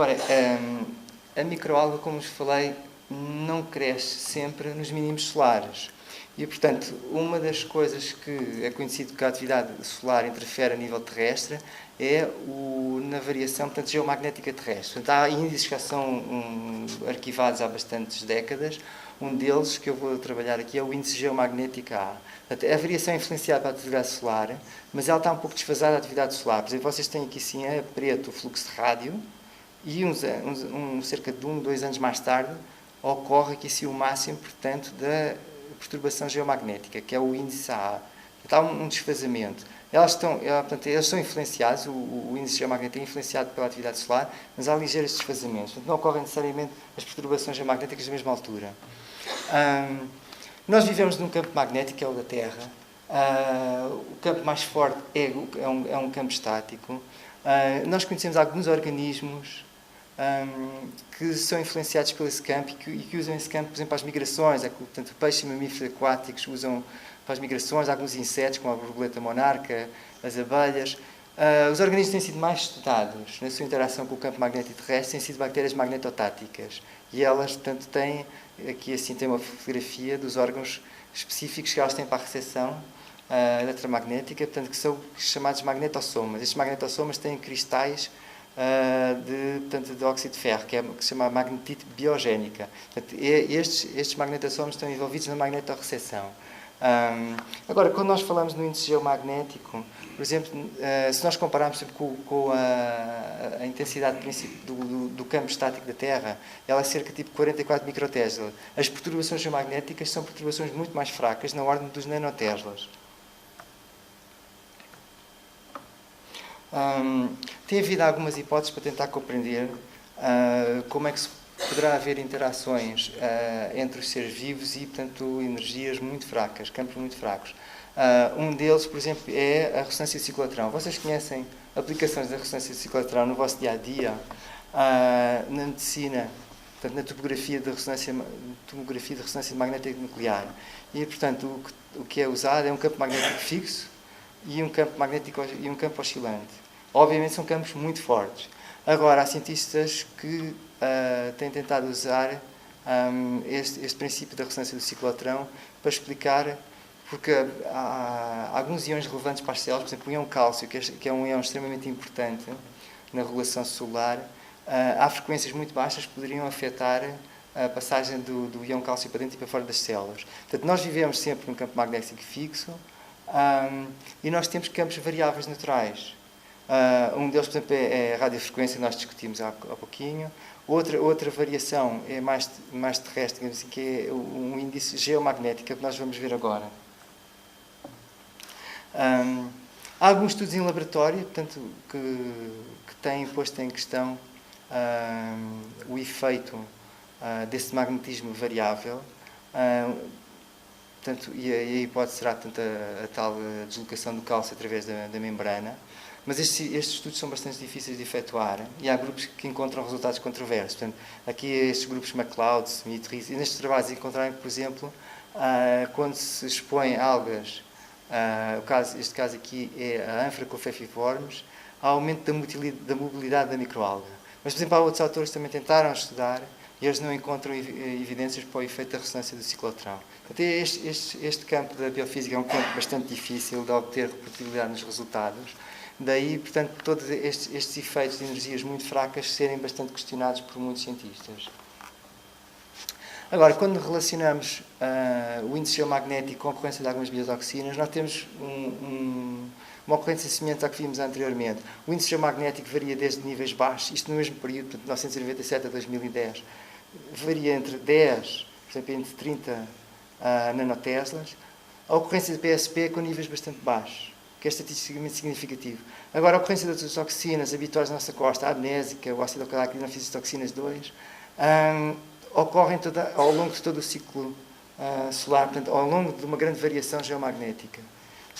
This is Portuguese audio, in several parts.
Agora, a microalga, como vos falei, não cresce sempre nos mínimos solares. E, portanto, uma das coisas que é conhecido que a atividade solar interfere a nível terrestre é na variação, portanto, geomagnética terrestre. Portanto, há índices que já são arquivados há bastantes décadas. Um deles, que eu vou trabalhar aqui, é o índice geomagnético A. Portanto, a variação é influenciada pela atividade solar, mas ela está um pouco desfasada da atividade solar. Por exemplo, vocês têm aqui, sim, a preto o fluxo de rádio, e cerca de 2 anos mais tarde, ocorre aqui, sim, o máximo, portanto, da perturbação geomagnética, que é o índice AA. Está um desfazamento. Eles são influenciados, o índice geomagnético é influenciado pela atividade solar, mas há ligeiros desfazamentos. Portanto, não ocorrem necessariamente as perturbações geomagnéticas da mesma altura. Nós vivemos num campo magnético, que é o da Terra. O campo mais forte é um campo estático. Nós conhecemos alguns organismos que são influenciados por esse campo e que usam esse campo, por exemplo, para as migrações. Portanto, peixes e mamíferos aquáticos usam para as migrações, alguns insetos, como a borboleta monarca, as abelhas. Os organismos têm sido mais estudados na sua interação com o campo magnético terrestre, têm sido bactérias magnetotáticas. E elas, portanto, têm, aqui assim, tem uma fotografia dos órgãos específicos que elas têm para a recepção eletromagnética, portanto, que são chamados magnetossomas. Estes magnetossomas têm cristais de óxido de ferro, que se chama magnetite biogénica. Portanto, estes magnetossomas estão envolvidos na magnetorrecepção. Agora, quando nós falamos no índice geomagnético, por exemplo, se nós compararmos com a intensidade do campo estático da Terra, ela é cerca de tipo 44 microtesla. As perturbações geomagnéticas são perturbações muito mais fracas, na ordem dos nanoteslas. Tem havido algumas hipóteses para tentar compreender como é que poderá haver interações entre os seres vivos e, portanto, energias muito fracas, campos muito fracos. Um deles, por exemplo, é a ressonância de ciclotrão. Vocês conhecem aplicações da ressonância de ciclotrão no vosso dia-a-dia, na medicina, portanto, na tomografia de ressonância magnética nuclear. E, portanto, o que é usado é um campo magnético fixo e um campo oscilante. Obviamente são campos muito fortes. Agora, há cientistas que têm tentado usar este princípio da ressonância do ciclotrão para explicar porque há alguns íons relevantes para as células, por exemplo, o íon cálcio, que é um íon extremamente importante na regulação celular, há frequências muito baixas que poderiam afetar a passagem do íon cálcio para dentro e para fora das células. Portanto, nós vivemos sempre num campo magnético fixo e nós temos campos variáveis naturais. Um deles, por exemplo, é a radiofrequência, que nós discutimos há pouquinho. Outra variação é mais terrestre, digamos assim, que é um índice geomagnético, que nós vamos ver agora. Há alguns estudos em laboratório, portanto, que têm posto em questão o efeito desse magnetismo variável. Portanto, e a hipótese será, portanto, a tal deslocação do cálcio através da membrana. Mas estes estudos são bastante difíceis de efetuar e há grupos que encontram resultados controversos. Portanto, aqui estes grupos MacLeod, Smith, Rees, e nestes trabalhos encontraram, por exemplo, quando se expõem algas, este caso aqui é a Anfracophefiformes, há aumento da mobilidade da microalga. Mas, por exemplo, há outros autores que também tentaram estudar e eles não encontram evidências para o efeito da ressonância do ciclotrão. Portanto, este campo da biofísica é um campo bastante difícil de obter reprodutibilidade nos resultados. Daí, portanto, todos estes efeitos de energias muito fracas serem bastante questionados por muitos cientistas. Agora, quando relacionamos o índice geomagnético com a ocorrência de algumas biotoxinas, nós temos uma ocorrência semelhante à que vimos anteriormente. O índice geomagnético varia desde níveis baixos, isto no mesmo período, de 1997 a 2010, varia entre 10, por exemplo, entre 30 nanoteslas. A ocorrência de PSP com níveis bastante baixos, que é estatisticamente significativo. Agora, a ocorrência de outras toxinas habituais na nossa costa, a amnésica, o ácido oxalato, a fitotoxinas 2, ocorrem ao longo de todo o ciclo solar, portanto, ao longo de uma grande variação geomagnética.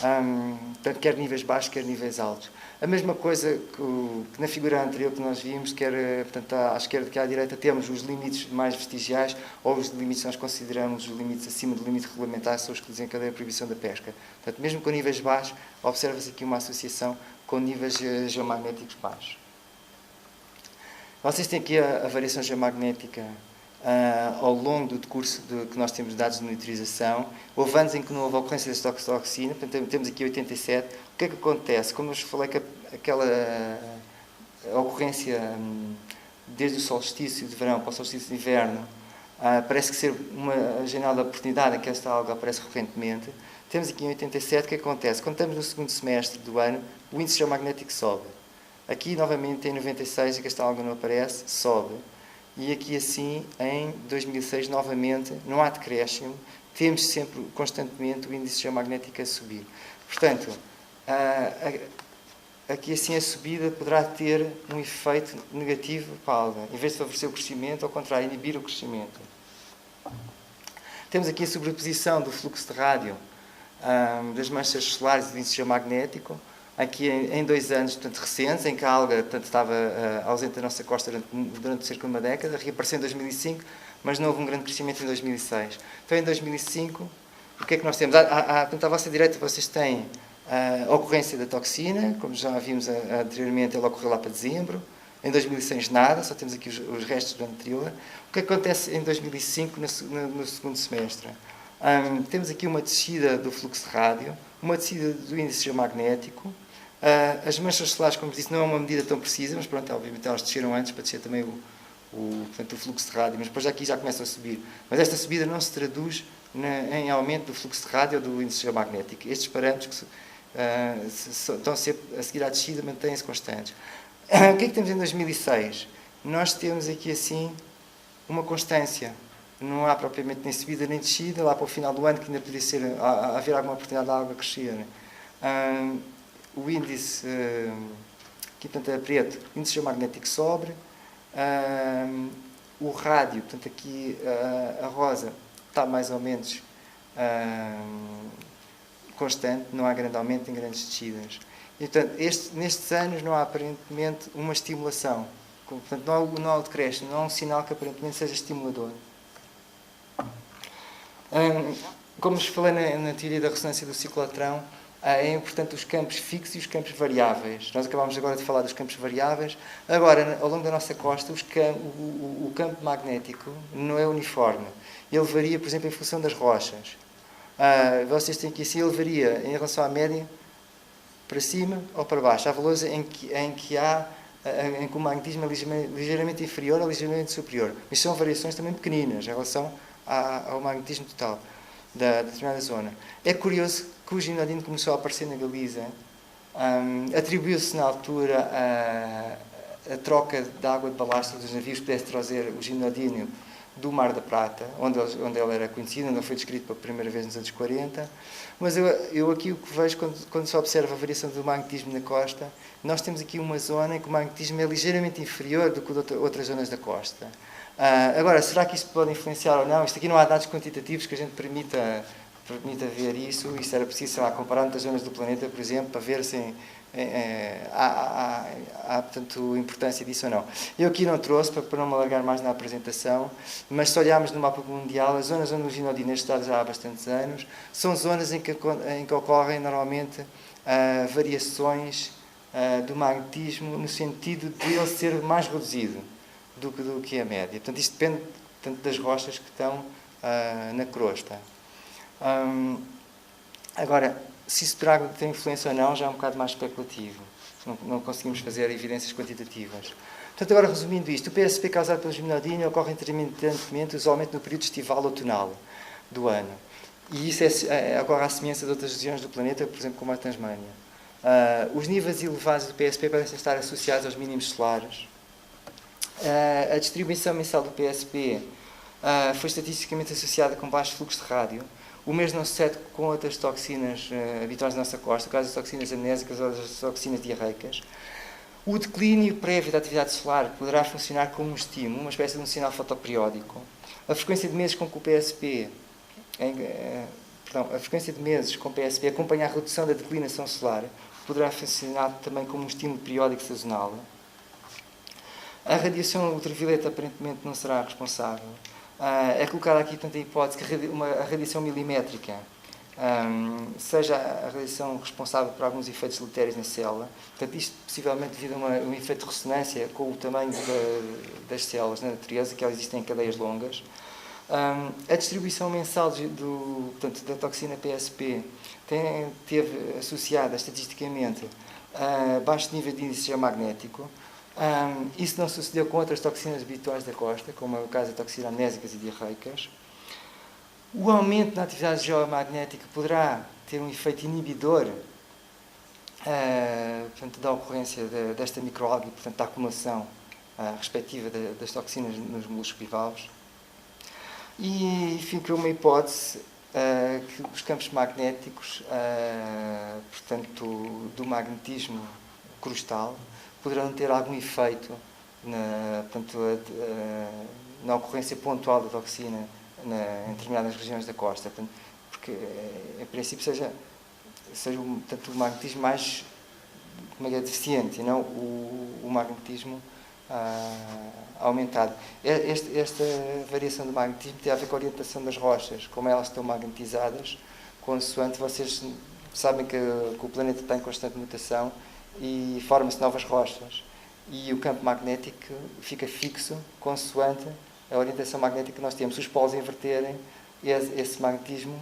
Portanto, quer níveis baixos, quer níveis altos. A mesma coisa que na figura anterior que nós vimos, quer portanto, à esquerda que à direita, temos os limites mais vestigiais, ou os limites que nós consideramos os limites acima do limite regulamentar, são os que desencadeiam a proibição da pesca. Portanto, mesmo com níveis baixos, observa-se aqui uma associação com níveis geomagnéticos baixos. Vocês têm aqui a variação geomagnética ao longo do decurso que nós temos dados de monitorização. Houve anos em que não houve ocorrência de toxina, portanto temos aqui 87. O que é que acontece? Como eu vos falei que aquela ocorrência desde o solstício de verão para o solstício de inverno parece que ser uma janela de oportunidade em que esta alga aparece recorrentemente. Temos aqui em 87, o que acontece? Quando estamos no segundo semestre do ano, o índice geomagnético sobe. Aqui, novamente, em 96, em que esta alga não aparece, sobe. E aqui, assim, em 2006, novamente, não há decréscimo. Temos sempre, constantemente, o índice geomagnético a subir. Portanto, aqui, assim, a subida poderá ter um efeito negativo para a alga. Em vez de favorecer o crescimento, ao contrário, inibir o crescimento. Temos aqui a sobreposição do fluxo de rádio das manchas solares e do índice geomagnético, aqui em 2 anos, portanto, recentes, em que a alga estava ausente da nossa costa durante cerca de uma década, reapareceu em 2005, mas não houve um grande crescimento em 2006. Então, em 2005, o que é que nós temos? Portanto, à vossa direita, vocês têm a ocorrência da toxina, como já vimos anteriormente, ela ocorreu lá para dezembro. Em 2006, nada, só temos aqui os restos do ano anterior. O que acontece em 2005, no segundo semestre? Temos aqui uma descida do fluxo de rádio, uma descida do índice geomagnético. As manchas solares, como disse, não é uma medida tão precisa, mas pronto, obviamente elas desceram antes para descer também portanto, o fluxo de rádio, mas depois aqui já começam a subir. Mas esta subida não se traduz em aumento do fluxo de rádio ou do índice geomagnético. Estes parâmetros que estão sempre a seguir à descida mantêm-se constantes. O que é que temos em 2006? Nós temos aqui assim uma constância. Não há propriamente nem subida nem descida, lá para o final do ano, que ainda poderia haver alguma oportunidade de água crescer. O índice, aqui portanto é preto, o índice geomagnético sobe, o rádio, portanto aqui a rosa está mais ou menos constante, não há grande aumento nem grandes descidas. E, portanto, nestes anos não há aparentemente uma estimulação, portanto não há o decréscimo, não há um sinal que aparentemente seja estimulador. Como vos falei na teoria da ressonância do ciclotrão, é importante os campos fixos e os campos variáveis. Nós acabámos agora de falar dos campos variáveis. Agora, ao longo da nossa costa, o campo magnético não é uniforme. Ele varia, por exemplo, em função das rochas. Vocês têm que assim, ele varia em relação à média para cima ou para baixo. Há valores em que o magnetismo é ligeiramente inferior ou ligeiramente superior. Mas são variações também pequeninas em relação ao magnetismo total da determinada zona. É curioso que o ginodino começou a aparecer na Galiza. Atribuiu-se na altura a troca de água de balastro dos navios que pudesse trazer o ginodínio do Mar da Prata, onde ele era conhecido, onde ele foi descrito pela primeira vez nos anos 40. Mas eu aqui o que vejo quando se observa a variação do magnetismo na costa, nós temos aqui uma zona em que o magnetismo é ligeiramente inferior do que outras zonas da costa. Agora, será que isto pode influenciar ou não? Isto aqui não há dados quantitativos que a gente permita ver isso. Isso era preciso, sei lá, comparar muitas zonas do planeta, por exemplo, para ver se há portanto, importância disso ou não. Eu aqui não trouxe, para não me alargar mais na apresentação, mas se olharmos no mapa mundial, as zonas onde o ginodino é estudado já há bastantes anos, são zonas em que ocorrem normalmente variações do magnetismo no sentido de ele ser mais reduzido do que a média. Portanto, isto depende tanto das rochas que estão na crosta. Agora, se isso terá influência ou não, já é um bocado mais especulativo. Não conseguimos fazer evidências quantitativas. Portanto, agora resumindo isto, o PSP causado pelo ginodino ocorre intermitentemente, usualmente no período estival outonal do ano. E isso ocorre à semelhança de outras regiões do planeta, por exemplo, como a Tasmânia. Os níveis elevados do PSP parecem estar associados aos mínimos solares. A distribuição mensal do PSP foi estatisticamente associada com baixo fluxo de rádio. O mesmo não sucede com outras toxinas habituais da nossa costa, no caso das toxinas amnésicas ou das toxinas diarreicas. O declínio prévio da atividade solar poderá funcionar como um estímulo, uma espécie de um sinal fotoperiódico. A frequência de meses com que o PSP a frequência de meses com PSP acompanha a redução da declinação solar, poderá funcionar também como um estímulo periódico sazonal. A radiação ultravioleta aparentemente não será responsável. É colocada aqui, portanto, a hipótese que a radiação milimétrica seja a radiação responsável por alguns efeitos deletérios na célula. Portanto, isto possivelmente devido a um efeito de ressonância com o tamanho das células na natureza, que elas existem em cadeias longas. A distribuição mensal portanto, da toxina PSP teve associada estatisticamente a baixo nível de índice geomagnético. Isso não sucedeu com outras toxinas habituais da costa, como é o caso de toxinas amnésicas e diarreicas. O aumento na atividade geomagnética poderá ter um efeito inibidor portanto, da ocorrência desta microalga e, portanto, da acumulação respectiva das toxinas nos músculos bivalves. E, enfim, criou uma hipótese que os campos magnéticos, portanto, do magnetismo crustal, poderão ter algum efeito na ocorrência pontual da toxina em determinadas regiões da costa, portanto, porque em princípio seja portanto, o magnetismo mais deficiente e não o magnetismo aumentado. Esta variação do magnetismo tem a ver com a orientação das rochas, como elas estão magnetizadas, consoante vocês sabem que o planeta está em constante mutação e formam-se novas rochas. E o campo magnético fica fixo consoante a orientação magnética que nós temos. Se os polos inverterem, esse magnetismo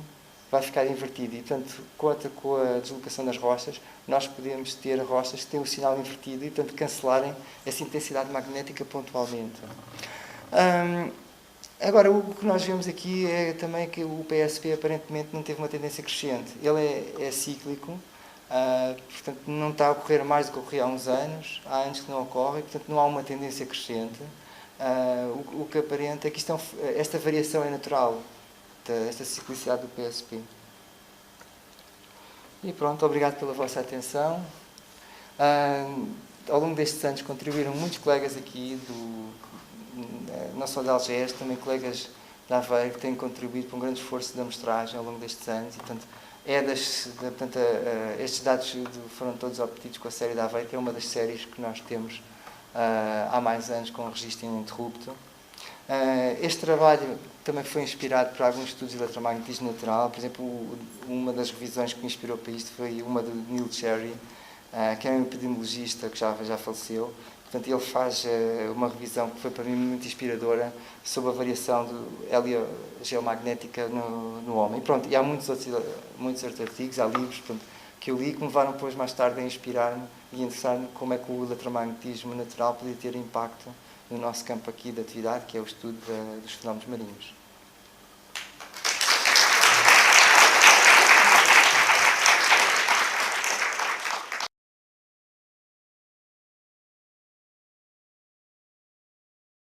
vai ficar invertido. E, portanto, com a deslocação das rochas, nós podemos ter rochas que têm o sinal invertido e, portanto, cancelarem essa intensidade magnética pontualmente. Agora, o que nós vemos aqui é também que o PSP aparentemente não teve uma tendência crescente. Ele é cíclico, portanto, não está a ocorrer mais do que ocorria há uns anos. Há anos que não ocorre, portanto, não há uma tendência crescente. O que aparenta é que esta variação é natural, esta ciclicidade do PSP. E pronto, obrigado pela vossa atenção. Ao longo destes anos contribuíram muitos colegas aqui, não só de Algés, também colegas de Aveiro, que têm contribuído para um grande esforço de amostragem ao longo destes anos. E, portanto, estes dados foram todos obtidos com a série de Aveiro, que é uma das séries que nós temos há mais anos com o registro ininterrupto. Este trabalho também foi inspirado por alguns estudos de eletromagnetismo natural. Por exemplo, uma das revisões que me inspirou para isto foi uma do Neil Cherry, que é um epidemiologista que já faleceu. Portanto, ele faz uma revisão que foi para mim muito inspiradora sobre a variação heliogeomagnética no homem. E, pronto, e há muitos outros artigos, há livros que eu li que me levaram depois mais tarde a inspirar-me e a interessar-me como é que o eletromagnetismo natural podia ter impacto no nosso campo aqui de atividade, que é o estudo dos fenómenos marinhos.